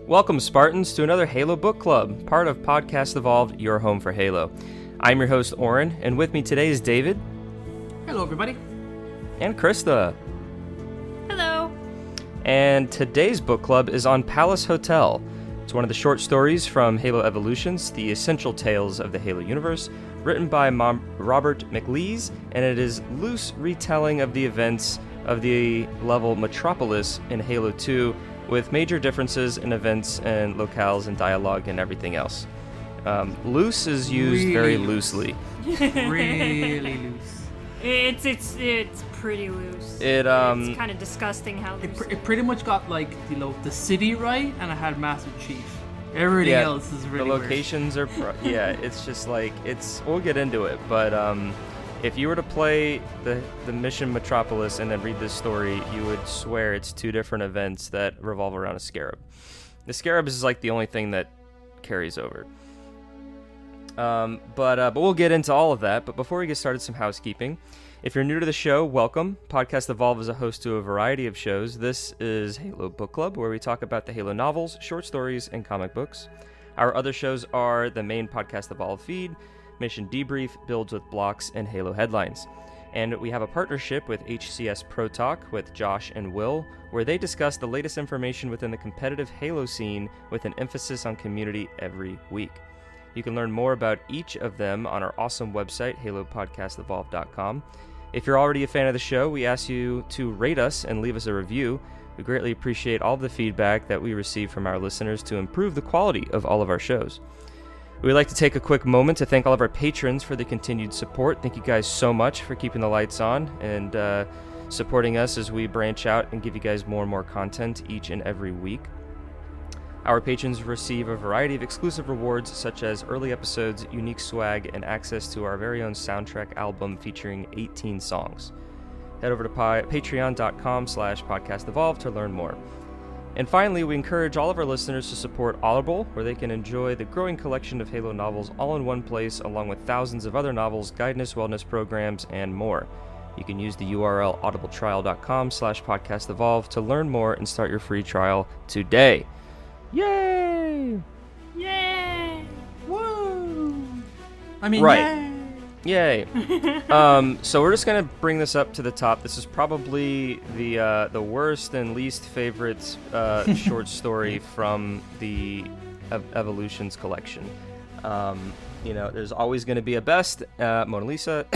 Welcome, Spartans, to another Halo Book Club, part of Podcast Evolved, your home for Halo. I'm your host, Oren, and with me today is David. Hello, everybody. And Krista. Hello. And today's book club is on Palace Hotel. It's one of the short stories from Halo Evolutions, the essential tales of the Halo universe, written by Robert McLees, and it is loose retelling of the events of the level Metropolis in Halo 2, with major differences in events and locales and dialogue and everything else. Loose is used really very loose. loosely. Really loose. It's pretty loose. It's kind of disgusting how loose. It pretty much got like the city right, and it had Master Chief. Everything else is really the locations are it's just like we'll get into it, but if you were to play the mission Metropolis and then read this story, you would swear it's two different events that revolve around a scarab. The scarab is like the only thing that carries over. But we'll get into all of that. But before we get started, some housekeeping. If you're new to the show, welcome. Podcast Evolve is a host to a variety of shows. This is Halo Book Club, where we talk about the Halo novels, short stories, and comic books. Our other shows are the main Podcast Evolve feed, Mission Debrief, Builds with Blocks, and Halo Headlines. And we have a partnership with HCS Pro Talk with Josh and Will, where they discuss the latest information within the competitive Halo scene with an emphasis on community every week. You can learn more about each of them on our awesome website, halopodcastevolve.com. If you're already a fan of the show, we ask you to rate us and leave us a review. We greatly appreciate all the feedback that we receive from our listeners to improve the quality of all of our shows. We'd like to take a quick moment to thank all of our patrons for the continued support. Thank you guys so much for keeping the lights on and supporting us as we branch out and give you guys more and more content each and every week. Our patrons receive a variety of exclusive rewards such as early episodes, unique swag, and access to our very own soundtrack album featuring 18 songs. Head over to patreon.com/podcastevolve to learn more. And finally, we encourage all of our listeners to support Audible, where they can enjoy the growing collection of Halo novels all in one place, along with thousands of other novels, guidance, wellness programs, and more. You can use the URL audibletrial.com/podcastevolve to learn more and start your free trial today. Yay! Yay! Woo! I mean, Right. Yay! So we're just gonna bring this up to the top. This is probably the worst and least favorite short story from the Evolutions collection. There's always going to be a best, Mona Lisa,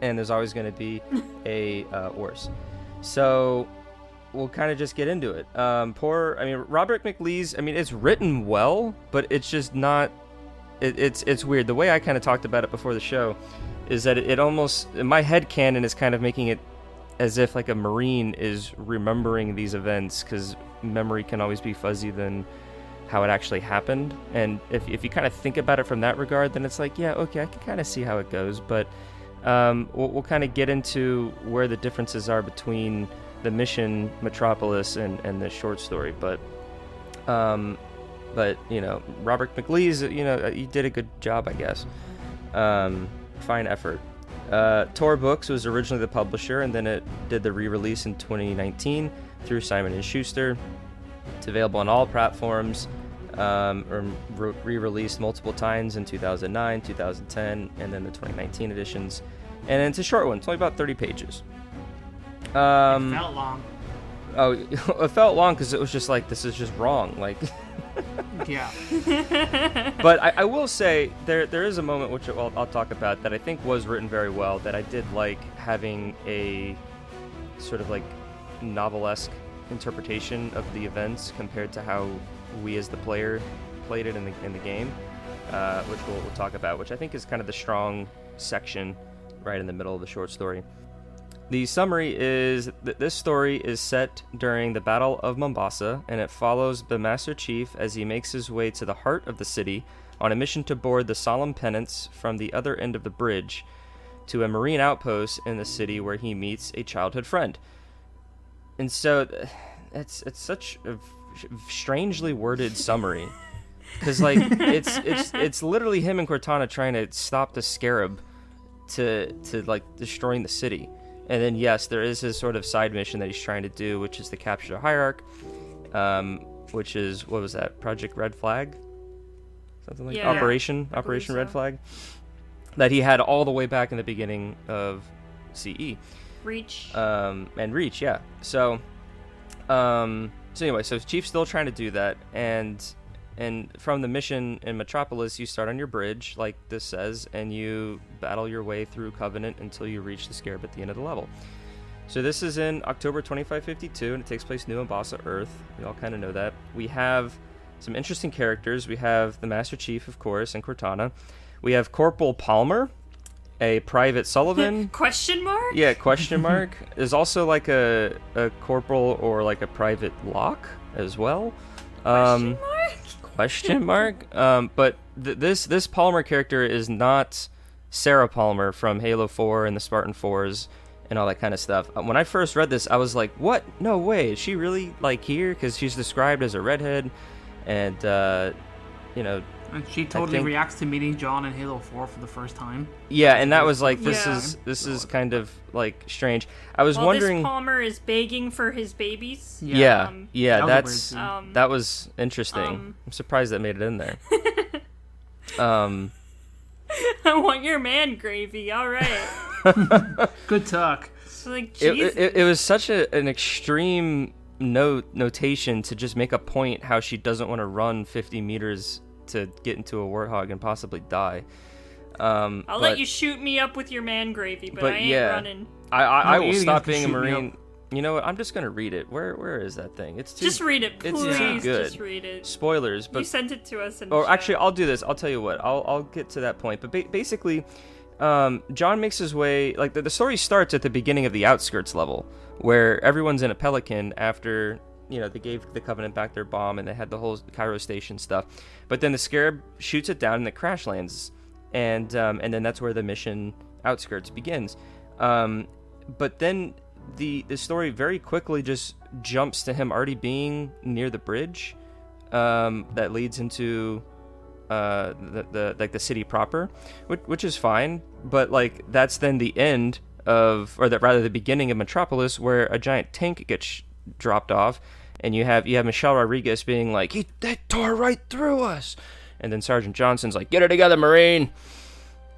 and there's always going to be a worse. So we'll kind of just get into it. Robert McLees. It's written well, but it's just not. It's weird. The way I kind of talked about it before the show is that it almost, in my head canon, is kind of making it as if like a Marine is remembering these events, because memory can always be fuzzy than how it actually happened. And if you kind of think about it from that regard, then it's like, yeah, okay, I can kind of see how it goes. But we'll kind of get into where the differences are between the mission Metropolis and the short story. But Robert McLees, he did a good job, I guess. Fine effort. Tor Books was originally the publisher, and then it did the re-release in 2019 through Simon & Schuster. It's available on all platforms, or re-released multiple times in 2009, 2010, and then the 2019 editions. And it's a short one. It's only about 30 pages. it felt long. Oh, it felt long because it was just like, this is just wrong. Like, Yeah. but I will say there is a moment which I'll talk about that I think was written very well, that I did like having a sort of like novelesque interpretation of the events compared to how we as the player played it in the game, which we'll talk about, which I think is kind of the strong section right in the middle of the short story. The summary is that this story is set during the Battle of Mombasa, and it follows the Master Chief as he makes his way to the heart of the city on a mission to board the Solemn Penance from the other end of the bridge to a Marine outpost in the city where he meets a childhood friend. And so it's such a strangely worded summary, because like it's literally him and Cortana trying to stop the scarab to like destroying the city. And then, yes, there is his sort of side mission that he's trying to do, which is to capture the Hierarch. which is, what was that, Project Red Flag? Something like Yeah. Operation Red so. Flag, that he had all the way back in the beginning of CE. Reach. And Reach, yeah. So anyway, so Chief's still trying to do that, and from the mission in Metropolis, you start on your bridge, like this says, and you battle your way through Covenant until you reach the Scarab at the end of the level. So this is in October 2552, and it takes place new on Bossa Earth. We all kind of know that. We have some interesting characters. We have the Master Chief, of course, and Cortana. We have Corporal Palmer, a Private Sullivan. Question mark? Yeah, question mark. There's also like a corporal or like a Private Locke as well. Question mark? Question mark. But this Palmer character is not Sarah Palmer from Halo 4 and the Spartan 4s and all that kind of stuff. When I first read this, I was like, what? No way. Is she really like here? Because she's described as a redhead, and And she totally reacts to meeting John in Halo 4 for the first time. Yeah, and that was like, this Yeah. is kind of like strange. I was While wondering. this Palmer is begging for his babies. Yeah, That was a that's weird scene. that was interesting. I'm surprised that made it in there. I want your man gravy. All right. Good talk. It's like, it, Jesus. it was such an extreme notation to just make a point how she doesn't want to run 50 meters to get into a warthog and possibly die. I'll let you shoot me up with your man gravy, but I ain't running. I will aliens stop can being a shoot me Marine. You know what? I'm just gonna read it. Where is that thing? It's too. Just read it, please. It's too good. Just read it. Spoilers, but You sent it to us in or chat. actually, I'll do this. I'll tell you what. I'll get to that point. But basically, John makes his way. Like the story starts at the beginning of the outskirts level, where everyone's in a Pelican after they gave the Covenant back their bomb and they had the whole Cairo Station stuff. But then the Scarab shoots it down and it crash lands, and then that's where the mission outskirts begins. But then the story very quickly just jumps to him already being near the bridge that leads into the city proper, which is fine, but like that's then the end of, or that rather the beginning of Metropolis, where a giant tank gets dropped off, and you have Michelle Rodriguez being like, that tore right through us, and then Sergeant Johnson's like, get it together, Marine.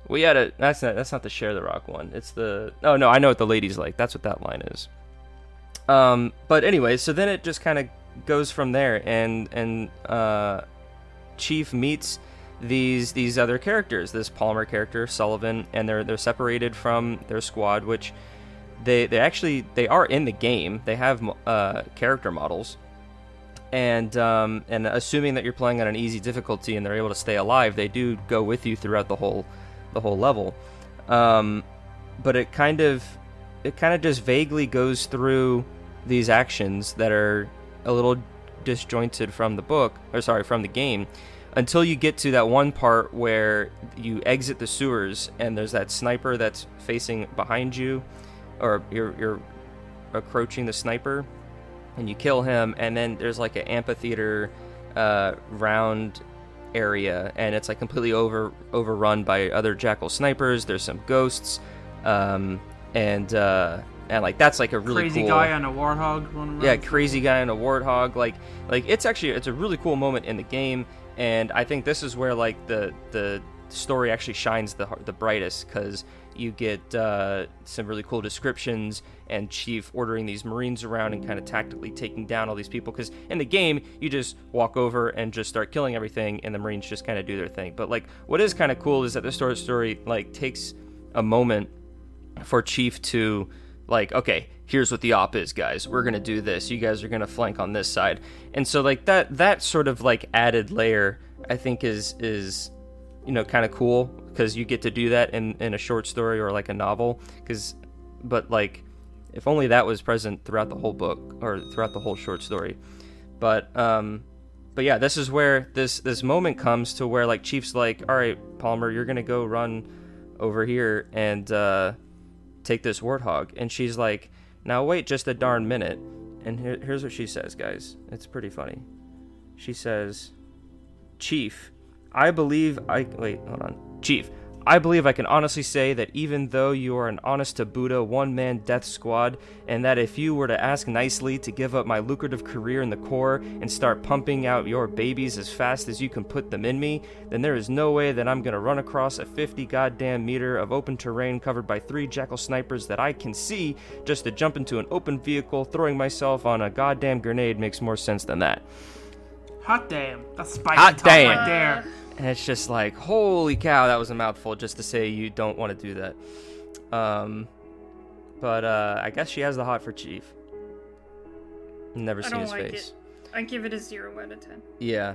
We had a that's not the Share the Rock one. It's the I know what the lady's like. That's what that line is. But anyway, so then it just kind of goes from there, and Chief meets these other characters, this Palmer character, Sullivan, and they're separated from their squad, which they are in the game. They have character models, and assuming that you're playing on an easy difficulty and they're able to stay alive, they do go with you throughout the whole level. But it kind of just vaguely goes through these actions that are a little disjointed from the game, until you get to that one part where you exit the sewers and there's that sniper that's facing behind you, or you're approaching the sniper and you kill him, and then there's like an amphitheater round area, and it's like completely overrun by other Jackal snipers. There's some ghosts, and like that's like a really crazy cool guy on a warthog running around. Yeah, crazy guy on a warthog. Like it's a really cool moment in the game, and I think this is where like the story actually shines the brightest, because you get some really cool descriptions and Chief ordering these Marines around and kind of tactically taking down all these people, because in the game you just walk over and just start killing everything and the Marines just kind of do their thing. But like what is kind of cool is that the story like takes a moment for Chief to like, okay, here's what the op is, guys. We're gonna do this. You guys are gonna flank on this side. And so like that sort of like added layer, I think is kind of cool, because you get to do that in a short story or like a novel. But like, if only that was present throughout the whole book or throughout the whole short story. But yeah, this is where this moment comes to where like Chief's like, all right, Palmer, you're gonna go run over here and take this warthog. And she's like, now wait just a darn minute. And here's what she says, guys. It's pretty funny. She says, Chief, Chief, I believe I can honestly say that even though you are an honest-to-Buddha one-man death squad, and that if you were to ask nicely to give up my lucrative career in the Corps and start pumping out your babies as fast as you can put them in me, then there is no way that I'm gonna run across a 50 goddamn meter of open terrain covered by 3 jackal snipers that I can see just to jump into an open vehicle. Throwing myself on a goddamn grenade makes more sense than that. Hot damn. That's spicy talk right there. And it's just like, holy cow, that was a mouthful just to say you don't want to do that. But I guess she has the hot for Chief. Never seen his face. I give it a 0 out of 10. Yeah.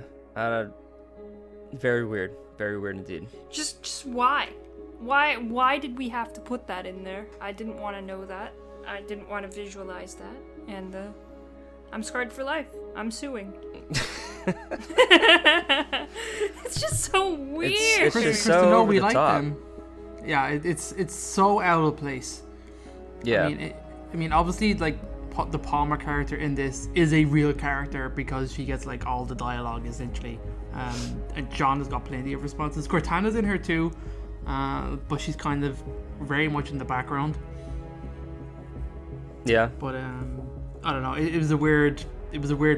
Very weird. Very weird indeed. Just why? Why did we have to put that in there? I didn't want to know that. I didn't want to visualize that. And I'm scarred for life. I'm suing. It's just so weird. It's just so Christopher, over we the like top. them. Yeah, it's so out of place. Yeah. I mean, obviously, like the Palmer character in this is a real character because she gets like all the dialogue essentially. And John has got plenty of responses. Cortana's in here too, but she's kind of very much in the background. Yeah. But I don't know. It was a weird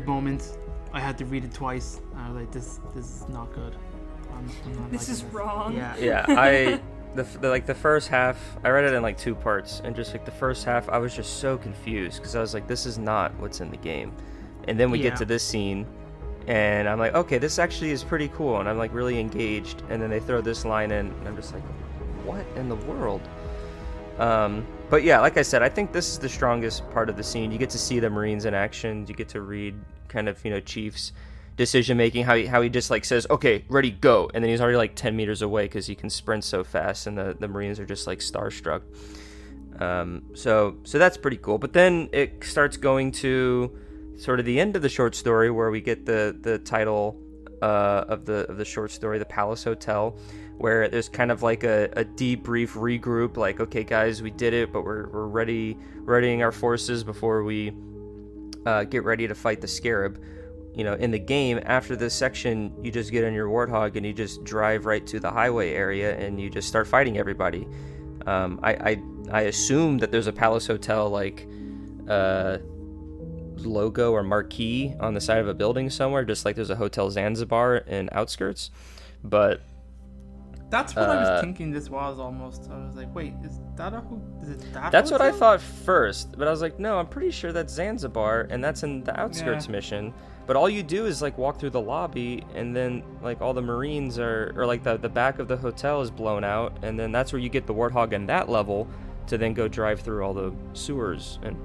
moment. I had to read it twice. I was like, this is not good. I'm not this is wrong. Yeah. Yeah, the first half, I read it in like 2 parts, and just like the first half, I was just so confused because I was like, this is not what's in the game. And then we get to this scene, and I'm like, okay, this actually is pretty cool, and I'm like really engaged. And then they throw this line in, and I'm just like, what in the world? But yeah, like I said, I think this is the strongest part of the scene. You get to see the Marines in action. You get to read kind of, Chief's decision making, how he just like says, okay, ready, go, and then he's already like 10 meters away because he can sprint so fast, and the Marines are just like starstruck. So that's pretty cool. But then it starts going to sort of the end of the short story where we get the title of the short story, The Palace Hotel, where there's kind of like a debrief, regroup, like, okay guys, we did it, but we're readying our forces before we get ready to fight the Scarab. In the game, after this section, you just get on your Warthog and you just drive right to the highway area and you just start fighting everybody. I assume that there's a Palace Hotel like logo or marquee on the side of a building somewhere, just like there's a Hotel Zanzibar in Outskirts. But that's what I was thinking this was almost. I was like, wait, is it that That's hotel? what I thought first, but I was like, no, I'm pretty sure that's Zanzibar, and that's in the Outskirts mission. But all you do is like walk through the lobby, and then like all the Marines or like the back of the hotel is blown out, and then that's where you get the Warthog in that level to then go drive through all the sewers and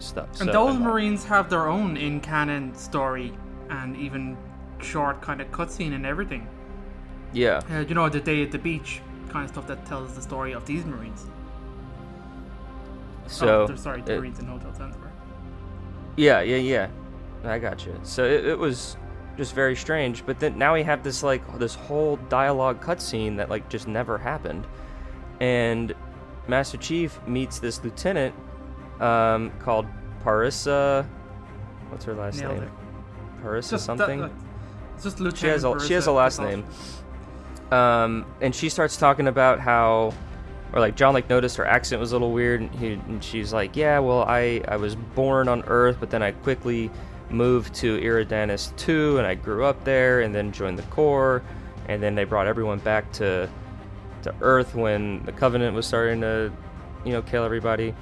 stuff. And those Marines have their own in-canon story and even short kind of cutscene and everything. Yeah. The day at the beach kind of stuff that tells the story of these Marines. So the Marines in Hotel Zanzibar. Yeah. I got you. So it was just very strange, but then now we have this whole dialogue cutscene that like just never happened, and Master Chief meets this lieutenant called Parissa. What's her last Nailed name? it. Parissa something. It's just Lieutenant. She has a last name. And she starts talking about how, or like John like noticed her accent was a little weird, and she's like, yeah, well I was born on Earth, but then I quickly moved to Eridanus 2, and I grew up there, and then joined the Corps, and then they brought everyone back to Earth when the Covenant was starting to, kill everybody.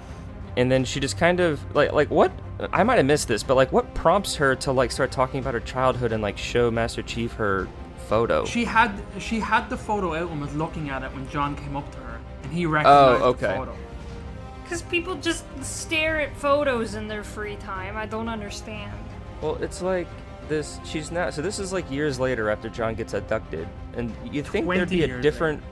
And then she just kind of like what, I might have missed this, but like what prompts her to like start talking about her childhood and like show Master Chief her photo? She had the photo out and was looking at it when John came up to her, and he recognized the photo. Because people just stare at photos in their free time. I don't understand. Well, it's like this. She's not. So this is like years later after John gets abducted, and you think there'd be a different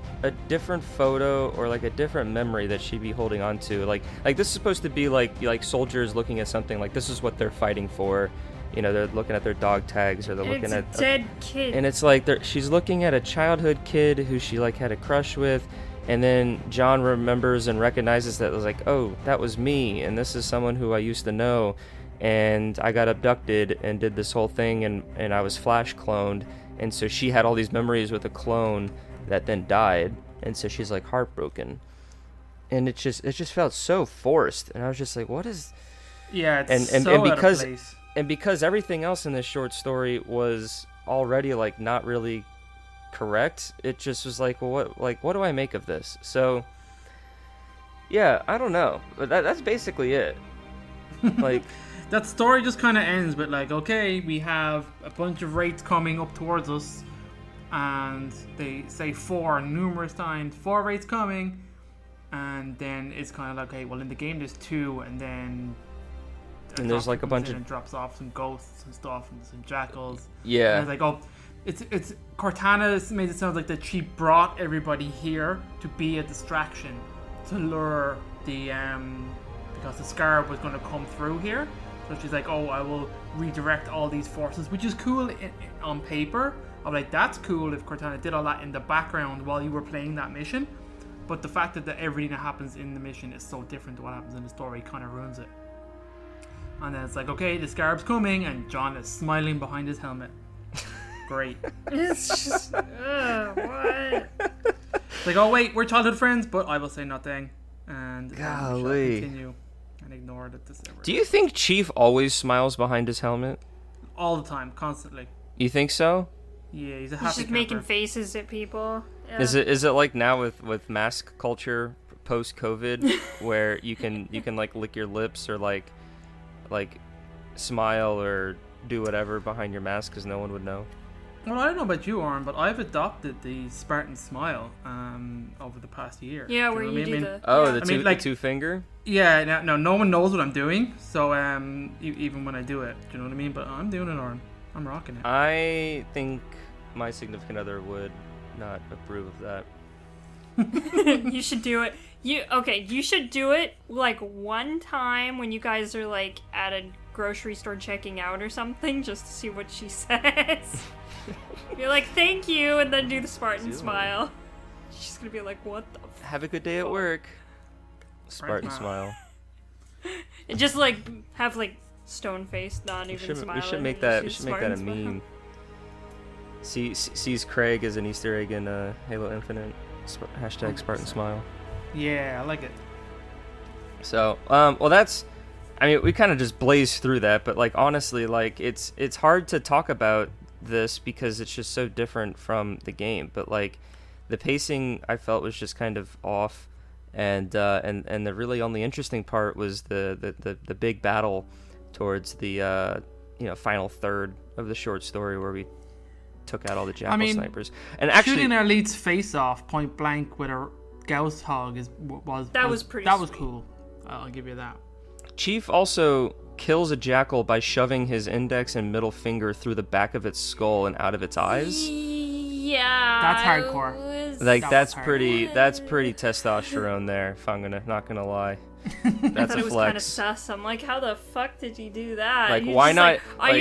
photo or like a different memory that she'd be holding on to. Like this is supposed to be like soldiers looking at something. Like this is what they're fighting for. They're looking at their dog tags, or they're looking at a dead kid. And it's like she's looking at a childhood kid who she like had a crush with. And then John remembers and recognizes that it was like, oh, that was me, and this is someone who I used to know, and I got abducted and did this whole thing, and I was flash cloned, and so she had all these memories with a clone that then died, and so she's like heartbroken, and it just felt so forced, and I was just like, what is? Yeah, it's and so because out of place. and because everything else in this short story was already like not really correct, it just was like, well, what do I make of this? So yeah, I don't know, but that's basically it. Like That story just kind of ends with like, okay, we have a bunch of wraiths coming up towards us, and they say 4 numerous times, 4 wraiths coming, and then it's kind of like, okay, well in the game there's 2, and then and there's like a bunch of and drops off some ghosts and stuff and some jackals. yeah. And it's like, oh, it's Cortana made it sound like that she brought everybody here to be a distraction, to lure the because the Scarab was going to come through here. So she's like, oh, I will redirect all these forces, which is cool on paper. I'm like, that's cool if Cortana did all that in the background while you were playing that mission. But the fact that everything that happens in the mission is so different to what happens in the story kind of ruins it. And then it's like, okay, the Scarab's coming, and John is smiling behind his helmet. Great. It's just, what? It's like, oh wait, we're childhood friends, but I will say nothing. And we shall Golly. continue and ignore that this ever. Do you think Chief always smiles behind his helmet? All the time, constantly. You think so? Yeah, he's a He's happy just making camper. faces at people. Yeah. Is it like now with mask culture post COVID where you can like lick your lips or like smile or do whatever behind your mask because no one would know? Well, I don't know about you, Aaron, but I've adopted the Spartan smile over the past year. Yeah, Do where know what I you do mean? the... Oh, yeah. the I mean, like- the two finger. Yeah, no one knows what I'm doing, so even when I do it, do you know what I mean? But I'm doing it, Aaron. I'm rocking it. I think my significant other would not approve of that. You should do it. You should do it like one time when you guys are like at a grocery store checking out or something, just to see what she says. You're like, thank you, and then do the Spartan smile. She's gonna be like, what the f-? Have a good day at work. Spartan smile. And just like have like stone face, not even smiling. We should make just that. do We should make that a Spartan smile. meme. Sees Craig as an Easter egg in Halo Infinite. Hashtag Spartan smile. Yeah, I like it. So, well, that's. I mean, we kind of just blazed through that, but like honestly, like it's hard to talk about this because it's just so different from the game. But like, the pacing I felt was just kind of off, and the really only interesting part was the big battle towards the final third of the short story where we took out all the jackal snipers. And actually, shooting our lead's face off point blank with a Gauss hog was pretty that was sweet. cool. I'll give you that. Chief also kills a jackal by shoving his index and middle finger through the back of its skull and out of its eyes. Yeah, That's hardcore. Like That that's was pretty testosterone there, if I'm not gonna lie. I That's thought a it was kind of flex. sus. I'm like, how the fuck did you do that? Like, He's why just not, like, I like-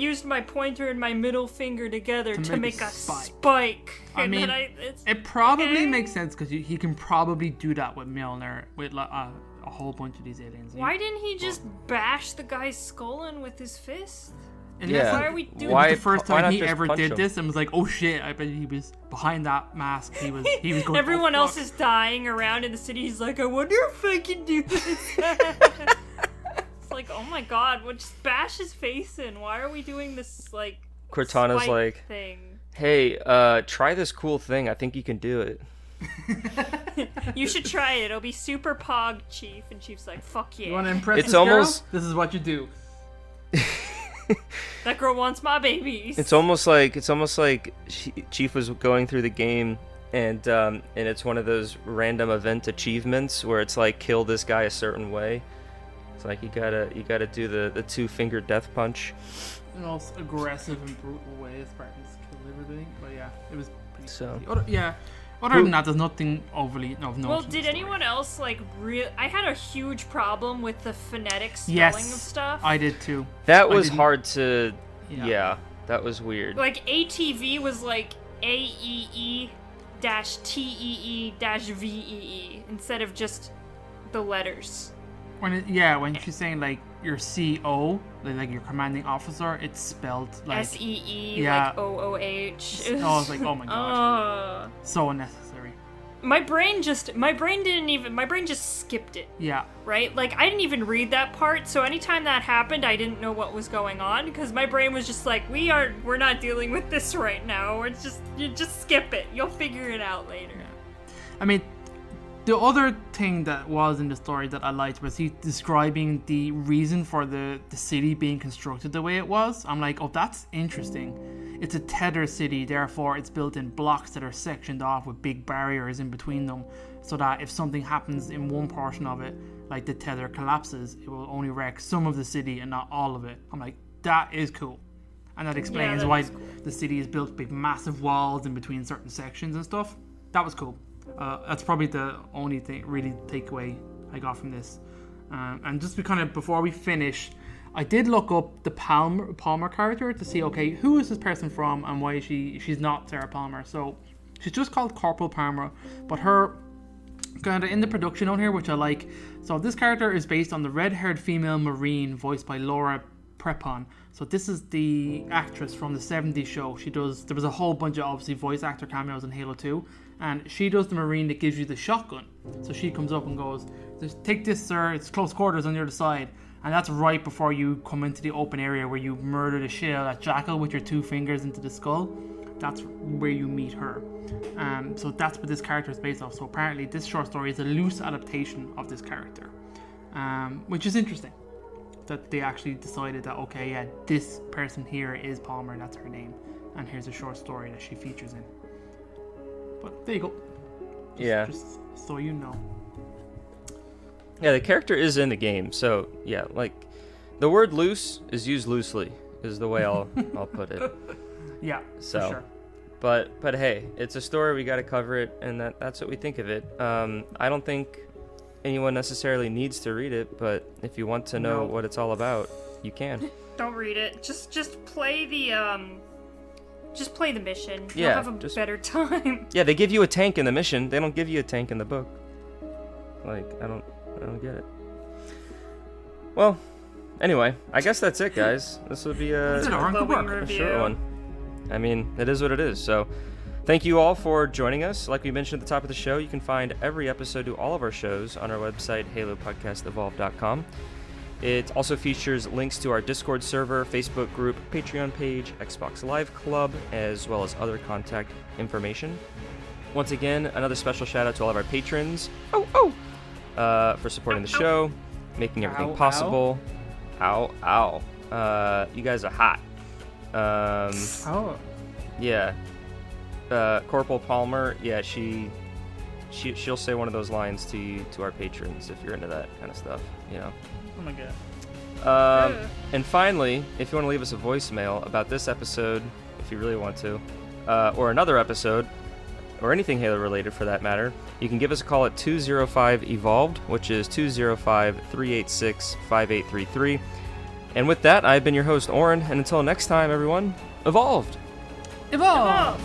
used my pointer and my middle finger together to make a spike. spike. I And mean, then it's It probably okay. makes sense because he can probably do that with Milner with like, a whole bunch of these aliens. Why didn't he just bash the guy's skull in with his fist? And Yeah. that's Why like- are we doing It was Why- the first why time not he just ever punch did him? this and was like, oh shit, I bet he was behind that mask. He was going, Everyone oh, else fuck. is dying around in the city. He's like, I wonder if I can do this. It's like, oh my god, well, just bash his face in. Why are we doing this, like, Cortana's spike like, thing? hey, try this cool thing. I think you can do it. You should try it. It'll be super pog, Chief. And Chief's like, fuck yeah. You want to impress It's this girl? almost- This is what you do. That girl wants my babies. It's almost like Chief was going through the game, and it's one of those random event achievements where it's like kill this guy a certain way. It's like you gotta do the 2-finger death punch. In the most aggressive and brutal way Spartans kill everything. But yeah, it was pretty So- crazy. Other than that, there's nothing overly of note. Well, in the did story. anyone else, like, I had a huge problem with the phonetic spelling Yes, of stuff. I did too. That I was didn't- hard to. Yeah. Yeah, that was weird. Like, ATV was like AEE-TEE-VEE instead of just the letters. When she's saying like your CO, like your commanding officer, it's spelled like SEE, yeah. like OOH. I was like, oh my god, so unnecessary. my brain just skipped it. Yeah. Right? Like, I didn't even read that part, so anytime that happened, I didn't know what was going on, because my brain was just like, we're not dealing with this right now. You just skip it. You'll figure it out later. Yeah. I mean, the other thing that was in the story that I liked was he describing the reason for the city being constructed the way it was. I'm like, oh, that's interesting. It's a tether city, therefore it's built in blocks that are sectioned off with big barriers in between them, so that if something happens in one portion of it, like the tether collapses, it will only wreck some of the city and not all of it. I'm like, that is cool. And that explains why the city is built big massive walls in between certain sections and stuff. That was cool. That's probably the only thing really takeaway I got from this. And just before we finish, I did look up the Palmer character to see, okay, who is this person from and why she's not Sarah Palmer. So she's just called Corporal Palmer, but her kind of in the production note here, which I like. So this character is based on the red-haired female Marine voiced by Laura Prepon. So this is the actress from the 70s show. There was a whole bunch of obviously voice actor cameos in Halo 2, and she does the Marine that gives you the shotgun. So she comes up and goes, "Take this, sir, it's close quarters on the other side." And that's right before you come into the open area where you murder the shit out of that jackal with your 2 fingers into the skull. That's where you meet her. So that's what this character is based off. So apparently this short story is a loose adaptation of this character, which is interesting. That they actually decided that, okay, yeah, this person here is Palmer, and that's her name, and here's a short story that she features in. But there you go. Just so you know. Yeah, the character is in the game, so yeah, like the word "loose" is used loosely, is the way I'll put it. Yeah, so, for sure. But hey, it's a story, we got to cover it, and that's what we think of it. I don't think anyone necessarily needs to read it, but if you want to know what it's all about, you can. Don't read it. Just play the mission. Yeah, you'll have a better time. Yeah, they give you a tank in the mission. They don't give you a tank in the book. Like, I don't get it. Well, anyway, I guess that's it, guys. This will be a short one. I mean, it is what it is. So, thank you all for joining us. Like we mentioned at the top of the show, you can find every episode to all of our shows on our website, halopodcastevolve.com. It also features links to our Discord server, Facebook group, Patreon page, Xbox Live Club, as well as other contact information. Once again, another special shout out to all of our patrons for supporting the show, making everything possible. Ow. You guys are hot. Yeah. Corporal Palmer, yeah, she'll say one of those lines to our patrons if you're into that kind of stuff, you know. Oh my god. And finally, if you want to leave us a voicemail about this episode, if you really want to, or another episode, or anything Halo related for that matter, you can give us a call at 205-EVOLVED, which is 205-386-5833. And with that, I've been your host, Oren, and until next time, everyone, evolved! Evolved!